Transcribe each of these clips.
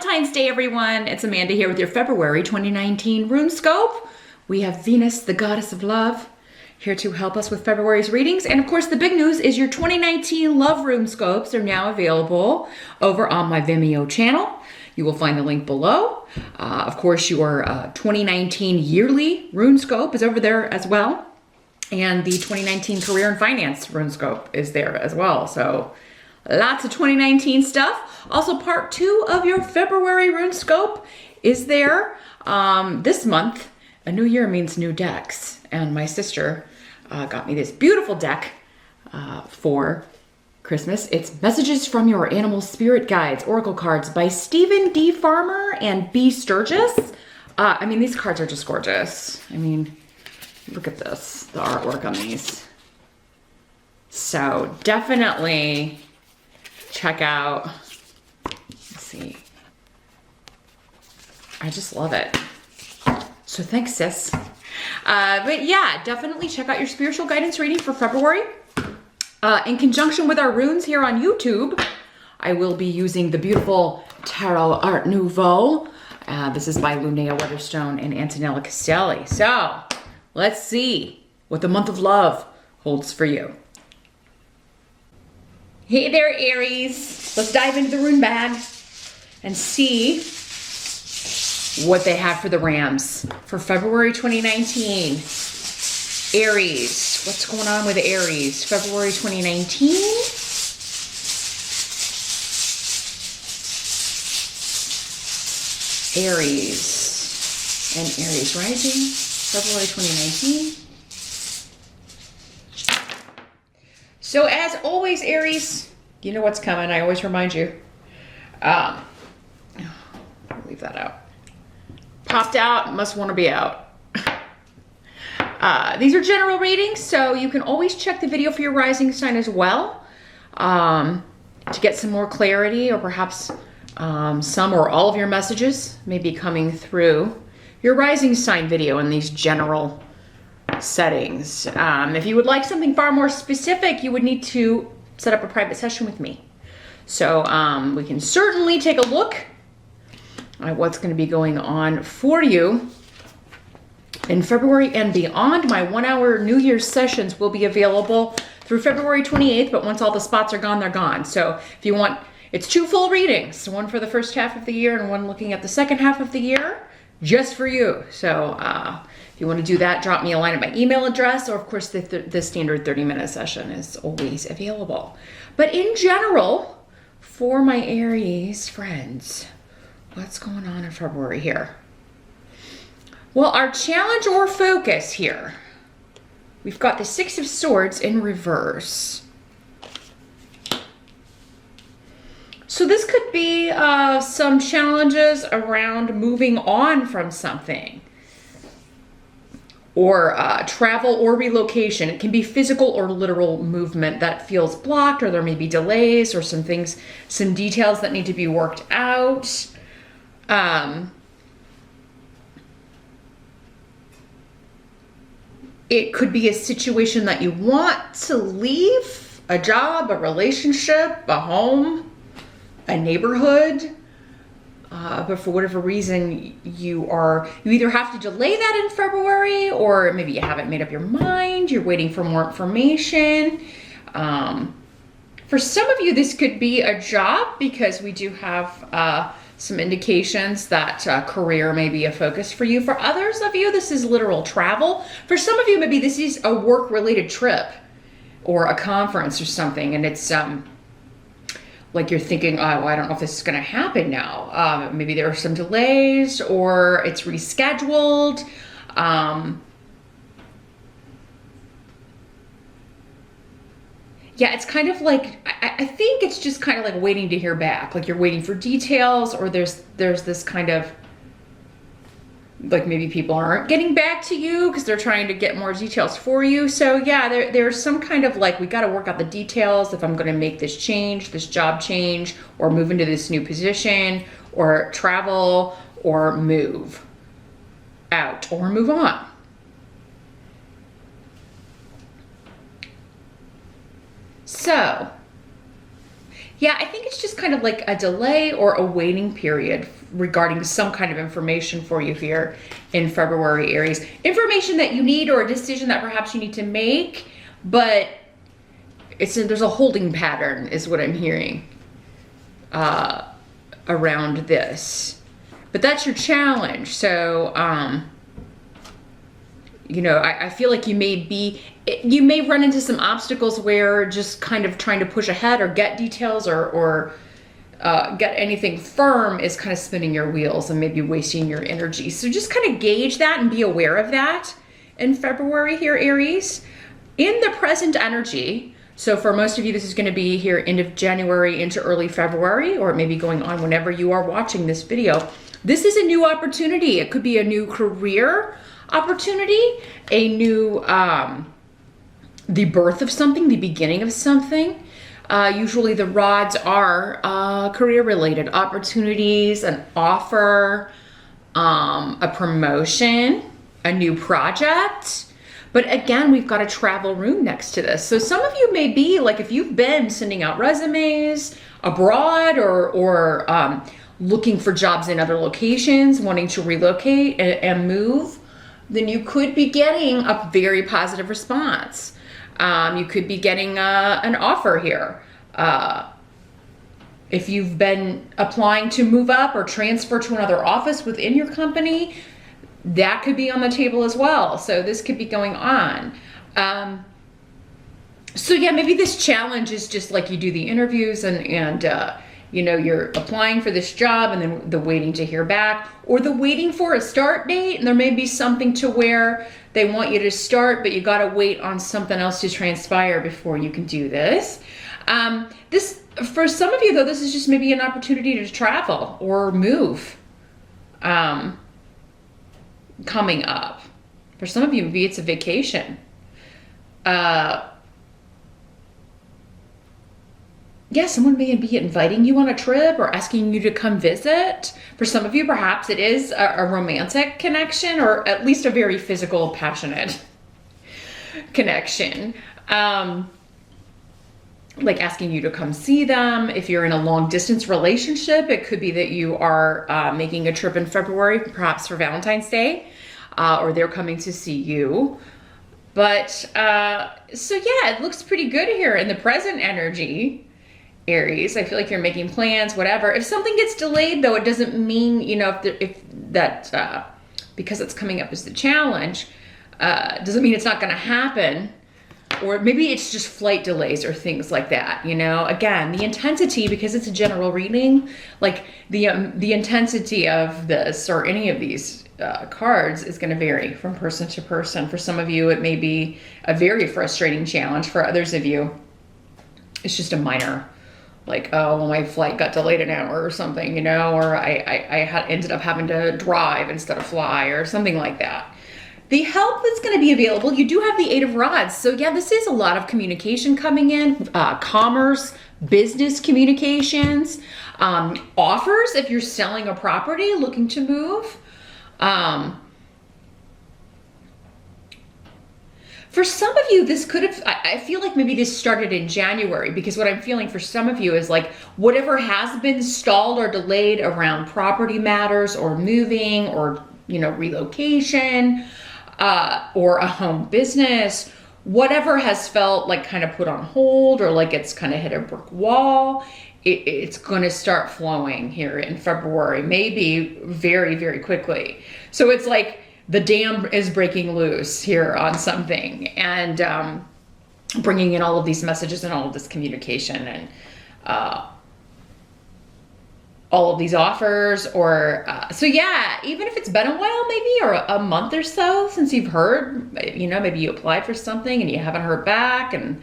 Valentine's Day, everyone. It's Amanda here with your February 2019 RuneScope. We have Venus, the goddess of love, here to help us with February's readings. And of course, the big news is your 2019 Love RuneScopes are now available over on my Vimeo channel. You will find the link below. Of course, your 2019 yearly RuneScope is over there as well. And the 2019 Career and Finance RuneScope is there as well. So lots of 2019 stuff. Also, part 2 of your February RuneScope is there. This month, a new year means new decks. And my sister got me this beautiful deck for Christmas. It's Messages from Your Animal Spirit Guides, Oracle cards by Stephen D. Farmer and B. Sturgis. I mean, these cards are just gorgeous. I mean, look at this, the artwork on these. So definitely check out, let's see. I just love it. So thanks, sis. But yeah, definitely check out your spiritual guidance reading for February. In conjunction with our runes here on YouTube, I will be using the beautiful Tarot Art Nouveau. This is by Linnea Weatherstone and Antonella Castelli. So let's see what the month of love holds for you. Hey there, Aries. Let's dive into the rune bag and see what they have for the Rams for February 2019. Aries, what's going on with Aries? February 2019. Aries and Aries rising, February 2019. So as always, Aries, you know what's coming. I always remind you. Leave that out. Popped out, must want to be out. These are general readings, so you can always check the video for your rising sign as well to get some more clarity, or perhaps some or all of your messages may be coming through your rising sign video in these general settings. If you would like something far more specific, you would need to set up a private session with me. So we can certainly take a look at what's going to be going on for you in February and beyond. My 1-hour New Year's sessions will be available through February 28th, but once all the spots are gone, they're gone. So if you want, it's 2 full readings, one for the first half of the year and one looking at the second half of the year, just for you. So if you want to do that, drop me a line at my email address, or of course the standard 30-minute session is always available. But in general, for my Aries friends, what's going on in February here? Well, our challenge or focus here, we've got the 6 of Swords in reverse. So this could be some challenges around moving on from something, or travel or relocation. It can be physical or literal movement that feels blocked, or there may be delays or some things, some details that need to be worked out. It could be a situation that you want to leave, a job, a relationship, a home, a neighborhood, but for whatever reason you either have to delay that in February, or maybe you haven't made up your mind, you're waiting for more information. For some of you, this could be a job, because we do have some indications that career may be a focus for you. For others of you, this is literal travel. For some of you, maybe this is a work-related trip or a conference or something, and it's like you're thinking, oh, I don't know if this is going to happen now. Maybe there are some delays, or it's rescheduled. Yeah, it's kind of like, I think it's just kind of like waiting to hear back. Like you're waiting for details, or there's this kind of, like maybe people aren't getting back to you because they're trying to get more details for you. So yeah, there's some kind of like, we got to work out the details if I'm going to make this change, this job change, or move into this new position, or travel, or move out, or move on. So Yeah, I think it's just kind of like a delay or a waiting period regarding some kind of information for you here in February, Aries. Information that you need or a decision that perhaps you need to make, but there's a holding pattern is what I'm hearing around this. But that's your challenge. So, you know, I feel like you may run into some obstacles where just kind of trying to push ahead or get details or get anything firm is kind of spinning your wheels and maybe wasting your energy. So just kind of gauge that and be aware of that in February here, Aries. In the present energy, so for most of you, this is going to be here end of January into early February, or maybe going on whenever you are watching this video. This is a new opportunity. It could be a new career opportunity, a new, the birth of something, the beginning of something. Usually the rods are career-related opportunities, an offer, a promotion, a new project. But again, we've got a travel rune next to this. So some of you may be like, if you've been sending out resumes abroad or looking for jobs in other locations, wanting to relocate and move, then you could be getting a very positive response. You could be getting an offer here. If you've been applying to move up or transfer to another office within your company, that could be on the table as well. So this could be going on. So yeah, maybe this challenge is just like you do the interviews and you know, you're applying for this job and then the waiting to hear back, or the waiting for a start date, and there may be something to where they want you to start, but you got to wait on something else to transpire before you can do this. This, for some of you though, this is just maybe an opportunity to travel or move coming up. For some of you, maybe it's a vacation. Yeah, someone may be inviting you on a trip or asking you to come visit. For some of you, perhaps it is a romantic connection, or at least a very physical, passionate connection. Like asking you to come see them. If you're in a long distance relationship, it could be that you are making a trip in February, perhaps for Valentine's Day, or they're coming to see you. But, so yeah, it looks pretty good here in the present energy. Aries, I feel like you're making plans, whatever. If something gets delayed, though, it doesn't mean, you know, if that because it's coming up as the challenge, doesn't mean it's not going to happen. Or maybe it's just flight delays or things like that, you know. Again, the intensity, because it's a general reading, like the intensity of this or any of these cards is going to vary from person to person. For some of you, it may be a very frustrating challenge. For others of you, it's just a minor, like, oh, well, my flight got delayed an hour or something, you know, or I ended up having to drive instead of fly or something like that. The help that's going to be available, you do have the Eight of Rods. So yeah, this is a lot of communication coming in, commerce, business communications, offers if you're selling a property, looking to move. For some of you, this could have, I feel like maybe this started in January, because what I'm feeling for some of you is like whatever has been stalled or delayed around property matters or moving or, you know, relocation or a home business, whatever has felt like kind of put on hold or like it's kind of hit a brick wall, it's going to start flowing here in February, maybe very, very quickly. So it's like, the dam is breaking loose here on something and bringing in all of these messages and all of this communication and all of these offers or, so yeah, even if it's been a while maybe, or a month or so since you've heard, you know, maybe you applied for something and you haven't heard back, and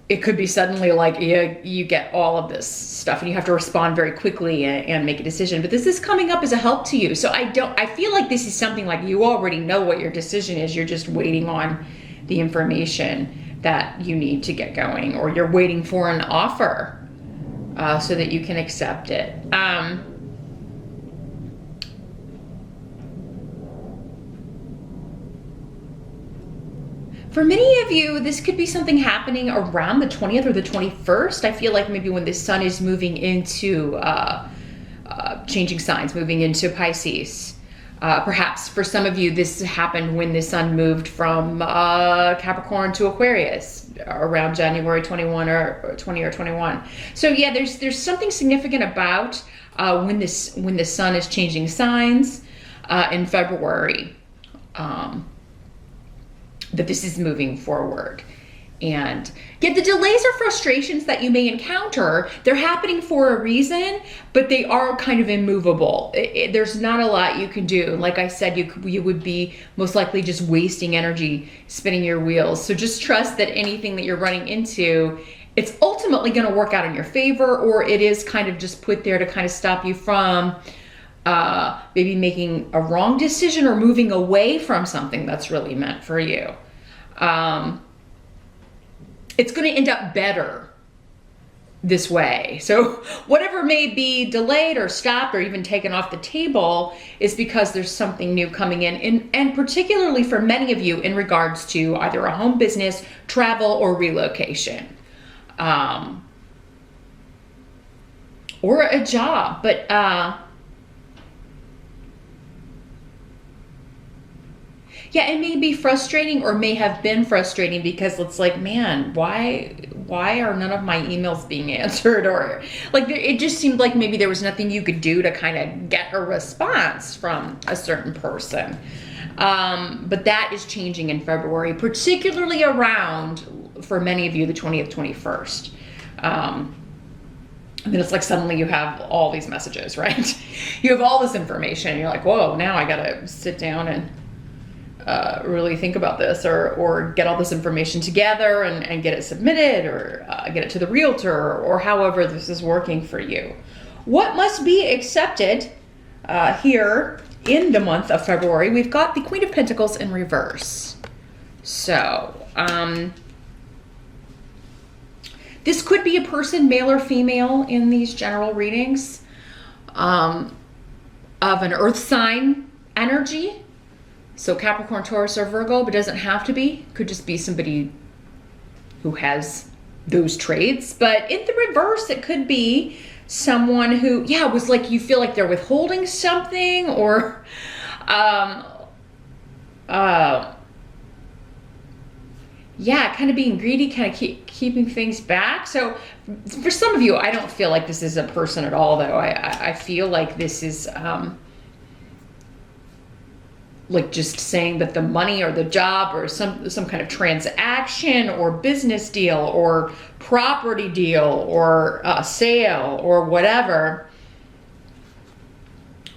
it could be suddenly like you get all of this stuff and you have to respond very quickly and make a decision. But this is coming up as a help to you. So I feel like this is something like you already know what your decision is. You're just waiting on the information that you need to get going, or you're waiting for an offer so that you can accept it. For many of you, this could be something happening around the 20th or the 21st. I feel like maybe when the sun is moving into changing signs, moving into Pisces. Perhaps for some of you, this happened when the sun moved from Capricorn to Aquarius around January 21 or 20 or 21. So yeah, there's something significant about when the sun is changing signs in February, that this is moving forward. And yet the delays or frustrations that you may encounter, they're happening for a reason, but they are kind of immovable. There's not a lot you can do. Like I said, you would be most likely just wasting energy spinning your wheels. So just trust that anything that you're running into, it's ultimately going to work out in your favor, or it is kind of just put there to kind of stop you from maybe making a wrong decision or moving away from something that's really meant for you. It's going to end up better this way. So whatever may be delayed or stopped or even taken off the table is because there's something new coming in, and particularly for many of you in regards to either a home business, travel, or relocation, or a job. But yeah, it may be frustrating, or may have been frustrating, because it's like, man, why are none of my emails being answered? Or like, it just seemed like maybe there was nothing you could do to kind of get a response from a certain person. But that is changing in February, particularly around, for many of you, the 20th, 21st. And then it's like suddenly you have all these messages, right? You have all this information, and you're like, whoa, now I gotta sit down and really think about this, or get all this information together and get it submitted, or get it to the realtor, or however this is working for you. What must be accepted here in the month of February? We've got the Queen of Pentacles in reverse. So this could be a person, male or female, in these general readings, of an earth sign energy. So Capricorn, Taurus, or Virgo, but doesn't have to be. Could just be somebody who has those traits. But in the reverse, it could be someone who, yeah, was like, you feel like they're withholding something, or yeah, kind of being greedy, kind of keeping things back. So for some of you, I don't feel like this is a person at all, though. I feel like this is like just saying that the money or the job or some kind of transaction or business deal or property deal or sale or whatever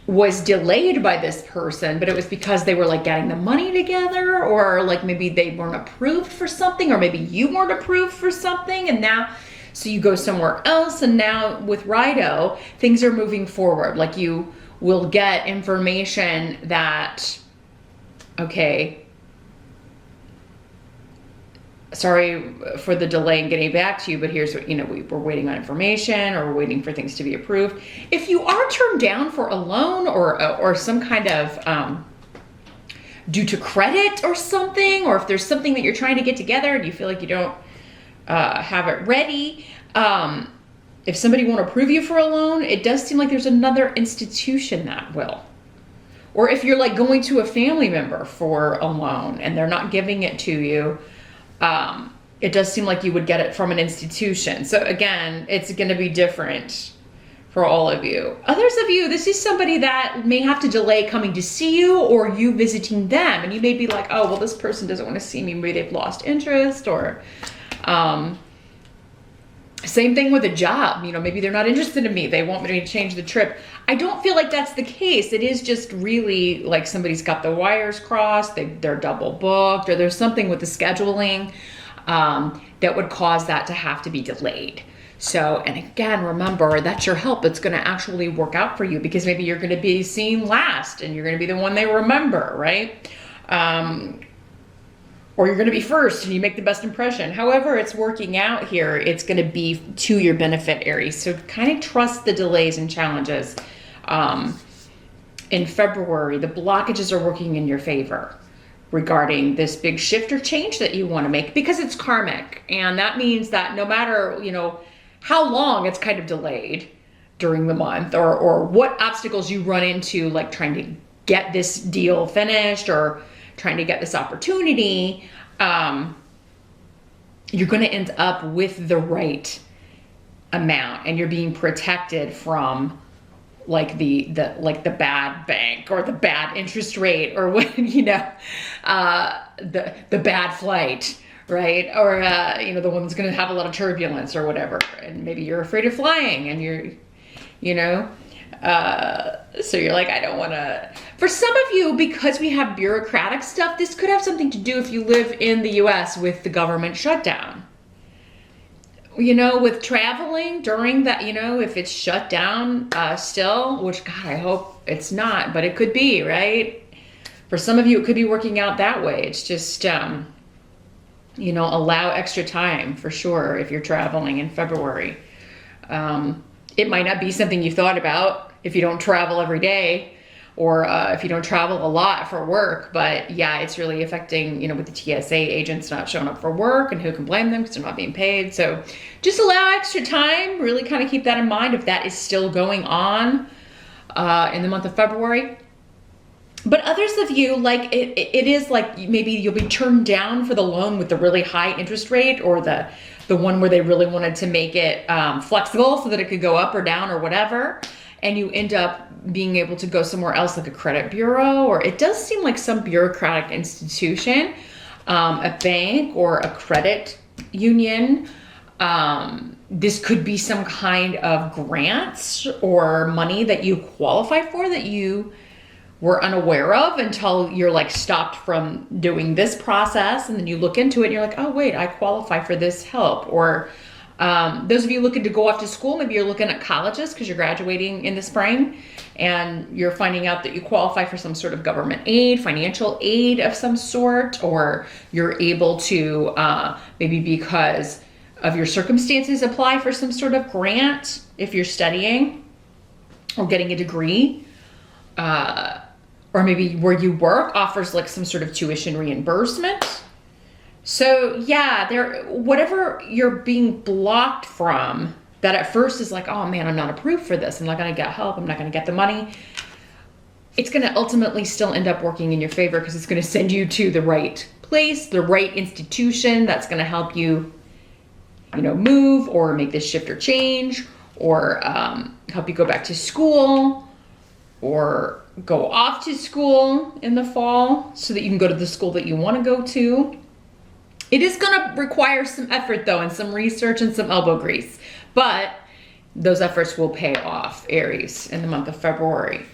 was delayed by this person, but it was because they were like getting the money together, or like maybe they weren't approved for something, or maybe you weren't approved for something, and now so you go somewhere else, and now with Rido, things are moving forward. Like you will get information that, okay, sorry for the delay in getting back to you, but here's what, we're waiting on information, or we're waiting for things to be approved. If you are turned down for a loan or some kind of due to credit or something, or if there's something that you're trying to get together and you feel like you don't have it ready, if somebody won't approve you for a loan, it does seem like there's another institution that will. Or if you're like going to a family member for a loan and they're not giving it to you, it does seem like you would get it from an institution. So again, it's going to be different for all of you. Others of you, this is somebody that may have to delay coming to see you, or you visiting them. And you may be like, oh, well, this person doesn't want to see me. Maybe they've lost interest, or same thing with a job. Maybe they're not interested in me. They want me to change the trip. I don't feel like that's the case. It is just really like somebody's got the wires crossed, they're double booked, or there's something with the scheduling that would cause that to have to be delayed. So, and again, remember, that's your help. It's going to actually work out for you, because maybe you're going to be seen last and you're going to be the one they remember, right? Or you're going to be first and you make the best impression. However it's working out here, it's going to be to your benefit, Aries. So kind of trust the delays and challenges. In February, the blockages are working in your favor. regarding this big shift or change that you want to make, because it's karmic. And that means that no matter, how long it's kind of delayed during the month, or what obstacles you run into, like trying to get this deal finished or trying to get this opportunity, you're going to end up with the right amount, and you're being protected from like the bad bank or the bad interest rate, or what, the bad flight, right? Or, the one that's going to have a lot of turbulence or whatever. And maybe you're afraid of flying, and so you're like, I don't want to. For some of you, because we have bureaucratic stuff, this could have something to do if you live in the US with the government shutdown. With traveling during that, if it's shut down still, which God, I hope it's not, but it could be, right? For some of you, it could be working out that way. It's just, allow extra time for sure if you're traveling in February. It might not be something you thought about if you don't travel every day, or if you don't travel a lot for work. But yeah, it's really affecting, with the TSA agents not showing up for work, and who can blame them because they're not being paid. So just allow extra time, really kind of keep that in mind if that is still going on in the month of February. But others of you, like it is like maybe you'll be turned down for the loan with the really high interest rate, or the one where they really wanted to make it flexible so that it could go up or down or whatever. And you end up being able to go somewhere else, like a credit bureau, or it does seem like some bureaucratic institution, a bank or a credit union. This could be some kind of grants or money that you qualify for that you were unaware of until you're like stopped from doing this process. And then you look into it and you're like, oh wait, I qualify for this help. Or those of you looking to go off to school, maybe you're looking at colleges because you're graduating in the spring, and you're finding out that you qualify for some sort of government aid, financial aid of some sort, or you're able to, maybe because of your circumstances, apply for some sort of grant if you're studying or getting a degree. Or maybe where you work offers like some sort of tuition reimbursement. So yeah, whatever you're being blocked from, that at first is like, oh man, I'm not approved for this. I'm not going to get help. I'm not going to get the money. It's going to ultimately still end up working in your favor, because it's going to send you to the right place, the right institution that's going to help you, move or make this shift or change, or help you go back to school, or go off to school in the fall so that you can go to the school that you want to go to. It is going to require some effort though, and some research and some elbow grease, but those efforts will pay off, Aries, in the month of February.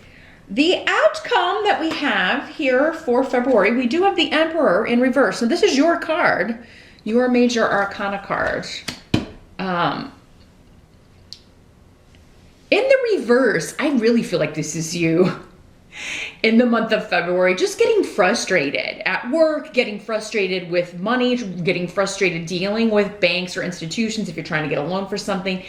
The outcome that we have here for February, we do have the Emperor in reverse. So this is your card, your major arcana card. In the reverse, I really feel like this is you in the month of February, just getting frustrated at work, getting frustrated with money, getting frustrated dealing with banks or institutions if you're trying to get a loan for something,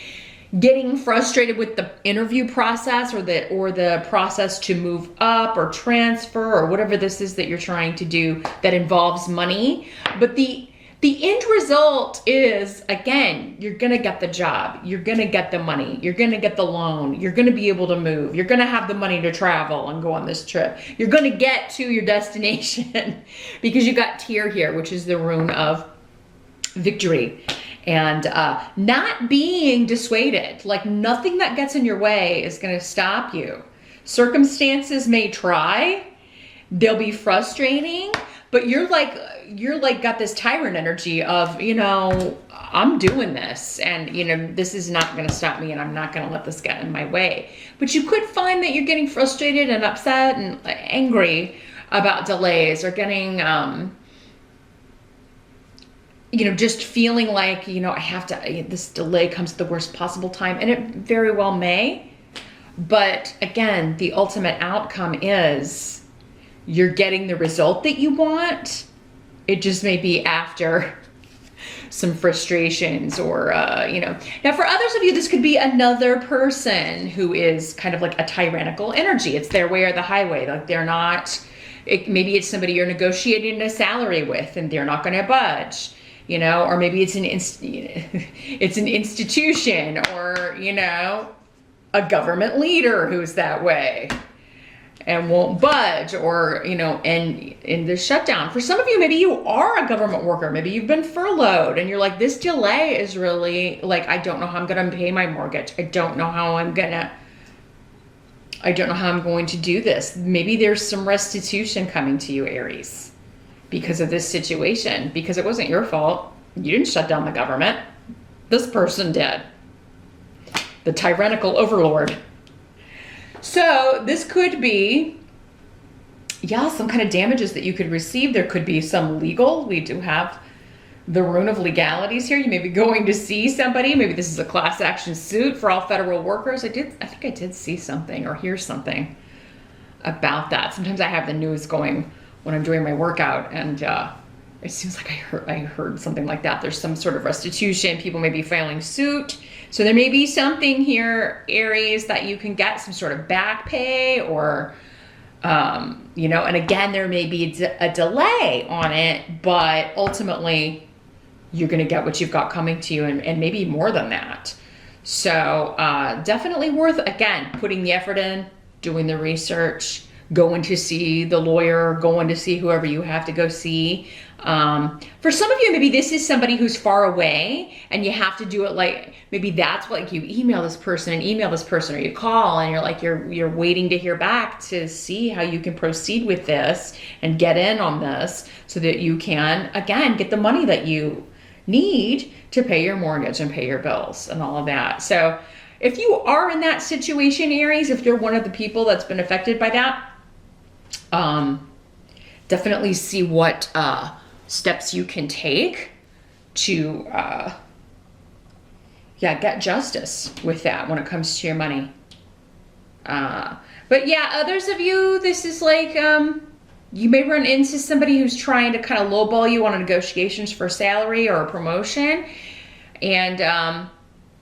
getting frustrated with the interview process, or the process to move up or transfer, or whatever this is that you're trying to do that involves money. But the end result is, again, you're going to get the job. You're going to get the money. You're going to get the loan. You're going to be able to move. You're going to have the money to travel and go on this trip. You're going to get to your destination because you got Tyr here, which is the rune of victory. And not being dissuaded, like nothing that gets in your way is going to stop you. Circumstances may try. They'll be frustrating. But you're like got this tyrant energy of, I'm doing this, and this is not going to stop me, and I'm not going to let this get in my way. But you could find that you're getting frustrated and upset and angry about delays, or getting, just feeling like, I have to, this delay comes at the worst possible time, and it very well may. But again, the ultimate outcome is you're getting the result that you want. It just may be after some frustrations, or, Now for others of you, this could be another person who is kind of like a tyrannical energy. It's their way or the highway. Like they're not Maybe it's somebody you're negotiating a salary with and they're not going to budge, you know, or maybe it's it's an institution, or, you know, a government leader who's that way and won't budge, or, you know, and in the shutdown. For some of you, maybe you are a government worker. Maybe you've been furloughed and you're like, this delay is really like, I don't know how I'm going to pay my mortgage. I don't know how I'm going to do this. Maybe there's some restitution coming to you, Aries, because of this situation, because it wasn't your fault. You didn't shut down the government. This person did. The tyrannical overlord. So this could be, yeah, some kind of damages that you could receive. There could be some legal. We do have the rune of legalities here. You may be going to see somebody. Maybe this is a class action suit for all federal workers. I think I did see something or hear something about that. Sometimes I have the news going when I'm doing my workout, and it seems like I heard something like that. There's some sort of restitution. People may be filing suit. So there may be something here, Aries, that you can get some sort of back pay, or, you know, and again, there may be a delay on it, but ultimately you're going to get what you've got coming to you, and maybe more than that. So definitely worth, again, putting the effort in, doing the research, going to see the lawyer, going to see whoever you have to go see. For some of you, maybe this is somebody who's far away and you have to do it, like, maybe that's what, like, you email this person and email this person, or you call and you're like, you're waiting to hear back to see how you can proceed with this and get in on this so that you can, again, get the money that you need to pay your mortgage and pay your bills and all of that. So if you are in that situation, Aries, if you're one of the people that's been affected by that, definitely see what steps you can take to get justice with that when it comes to your money. But yeah, others of you, this is like, you may run into somebody who's trying to kind of lowball you on negotiations for salary or a promotion, and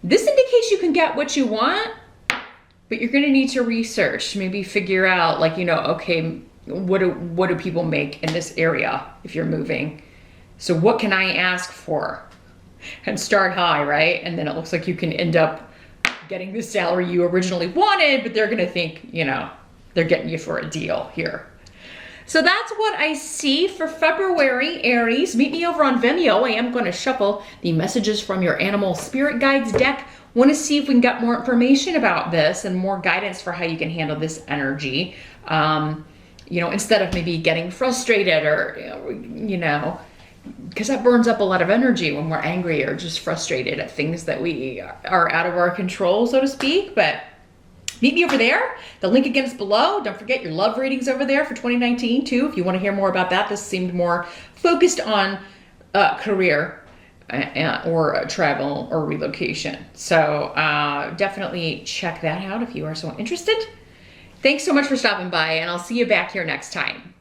this indicates you can get what you want, but you're going to need to research, maybe figure out, like, you know, okay, what do people make in this area if you're moving? So what can I ask for? And start high, right? And then it looks like you can end up getting the salary you originally wanted, but they're going to think, you know, they're getting you for a deal here. So that's what I see for February, Aries. Meet me over on Vimeo. I am going to shuffle the messages from your animal spirit guides deck. Want to see if we can get more information about this and more guidance for how you can handle this energy. You know, instead of maybe getting frustrated or, you know, because that burns up a lot of energy when we're angry or just frustrated at things that we are out of our control, so to speak. But meet me over there. The link again is below. Don't forget your love readings over there for 2019 too, if you want to hear more about that. This seemed more focused on career or travel or relocation. So definitely check that out if you are so interested. Thanks so much for stopping by, and I'll see you back here next time.